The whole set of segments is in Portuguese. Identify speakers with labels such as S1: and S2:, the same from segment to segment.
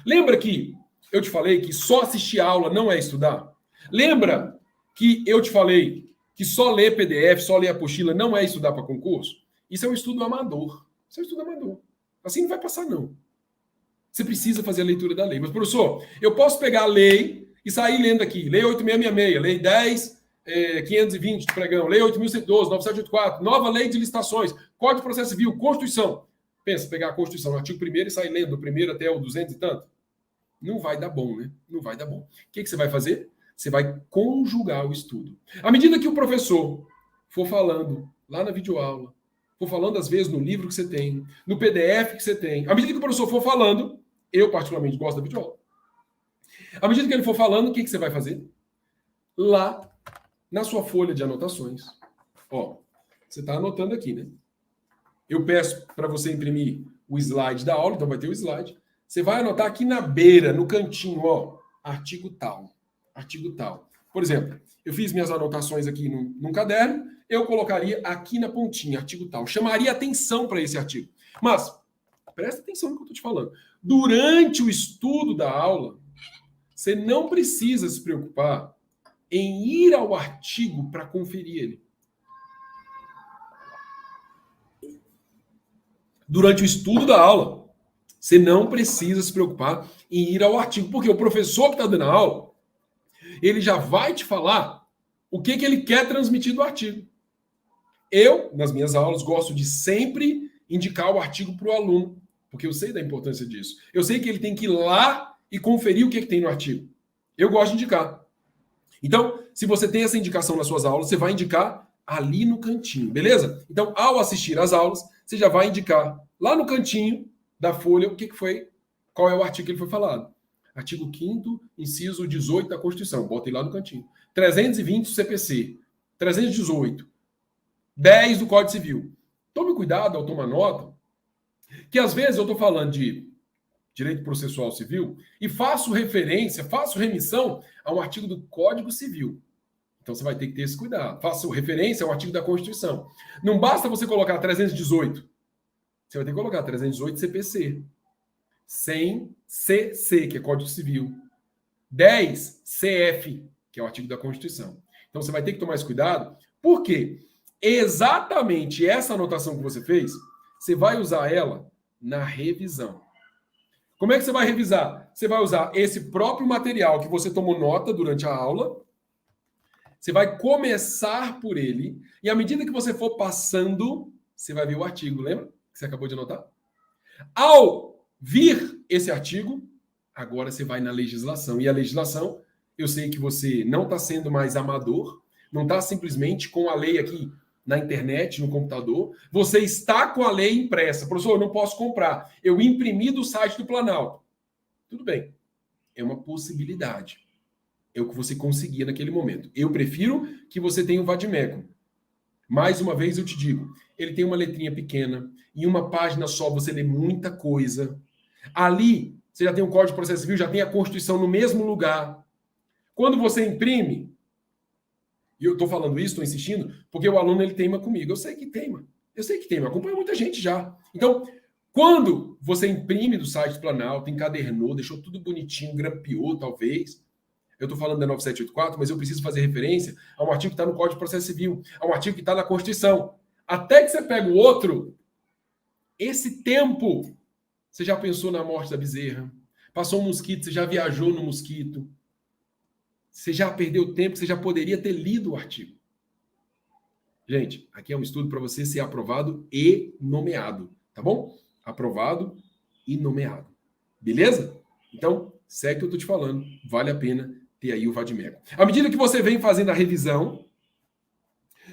S1: Lembra que eu te falei que só assistir aula não é estudar? Lembra que eu te falei que só ler PDF, só ler apostila não é estudar para concurso? Isso é um estudo amador. Isso é um estudo amador. Assim não vai passar, não. Você precisa fazer a leitura da lei. Mas, professor, eu posso pegar a lei e sair lendo aqui. Lei 8666, lei 10.520 do pregão, lei 8.112, 9784, nova lei de licitações, Código de Processo Civil, Constituição. Pensa, pegar a Constituição, o artigo 1º e sair lendo do 1º até o 200 e tanto? Não vai dar bom, né? Não vai dar bom. O que você vai fazer? Você vai conjugar o estudo. À medida que o professor for falando lá na videoaula, for falando às vezes no livro que você tem, no PDF que você tem, à medida que o professor for falando, eu particularmente gosto da videoaula. À medida que ele for falando, o que você vai fazer? Lá na sua folha de anotações. Ó, você está anotando aqui, né? Eu peço para você imprimir o slide da aula, então vai ter o slide. Você vai anotar aqui na beira, no cantinho, ó, artigo tal, artigo tal. Por exemplo, eu fiz minhas anotações aqui num caderno, eu colocaria aqui na pontinha, artigo tal. Chamaria atenção para esse artigo. Mas, presta atenção no que eu estou te falando. Durante o estudo da aula, você não precisa se preocupar em ir ao artigo para conferir ele. Durante o estudo da aula, você não precisa se preocupar em ir ao artigo, porque o professor que está dando a aula, ele já vai te falar o que ele quer transmitir do artigo. Eu, nas minhas aulas, gosto de sempre indicar o artigo para o aluno, porque eu sei da importância disso. Eu sei que ele tem que ir lá e conferir o que tem no artigo. Eu gosto de indicar. Então, se você tem essa indicação nas suas aulas, você vai indicar ali no cantinho, beleza? Então, ao assistir às aulas, você já vai indicar lá no cantinho da folha o que foi, qual é o artigo que ele foi falado. Artigo 5º, inciso 18 da Constituição. Bota aí lá no cantinho. 320 do CPC. 318. 10 do Código Civil. Tome cuidado ao tomar nota, que às vezes eu estou falando de direito processual civil e faço referência, faço remissão a um artigo do Código Civil. Então você vai ter que ter esse cuidado. Faço referência ao artigo da Constituição. Não basta você colocar 318. Você vai ter que colocar 318 CPC. 100 CC, que é Código Civil. 10 CF, que é o artigo da Constituição. Então você vai ter que tomar esse cuidado, porque exatamente essa anotação que você fez, você vai usar ela na revisão. Como é que você vai revisar? Você vai usar esse próprio material que você tomou nota durante a aula, você vai começar por ele, e à medida que você for passando, você vai ver o artigo, lembra? Que você acabou de anotar? Ao vir esse artigo, agora você vai na legislação. E a legislação, eu sei que você não está sendo mais amador, não está simplesmente com a lei aqui na internet, no computador. Você está com a lei impressa. Professor, eu não posso comprar. Eu imprimi do site do Planalto. Tudo bem. É uma possibilidade. É o que você conseguia naquele momento. Eu prefiro que você tenha o vadimeco. Mais uma vez eu te digo, ele tem uma letrinha pequena, em uma página só você lê muita coisa. Ali, você já tem o Código de Processo Civil, já tem a Constituição no mesmo lugar. Quando você imprime, e eu estou falando isso, estou insistindo, porque o aluno ele teima comigo. Eu sei que teima. Acompanha muita gente já. Então, quando você imprime do site do Planalto, encadernou, deixou tudo bonitinho, grampeou, talvez. Eu estou falando da 9784, mas eu preciso fazer referência a um artigo que está no Código de Processo Civil, a um artigo que está na Constituição. Até que você pega o outro, esse tempo, você já pensou na morte da bezerra? Passou um mosquito, você já viajou no mosquito? Você já perdeu tempo, você já poderia ter lido o artigo. Gente, aqui é um estudo para você ser aprovado e nomeado, tá bom? Aprovado e nomeado. Beleza? Então, segue o que eu estou te falando. Vale a pena ter aí o vadimeco. À medida que você vem fazendo a revisão,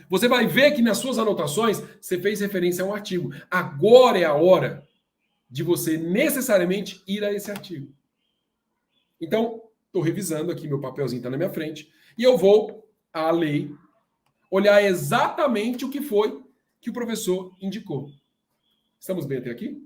S1: você vai ver que nas suas anotações você fez referência a um artigo. Agora é a hora de você necessariamente ir a esse artigo. Então, estou revisando aqui, meu papelzinho está na minha frente, e eu vou à lei olhar exatamente o que foi que o professor indicou. Estamos bem até aqui?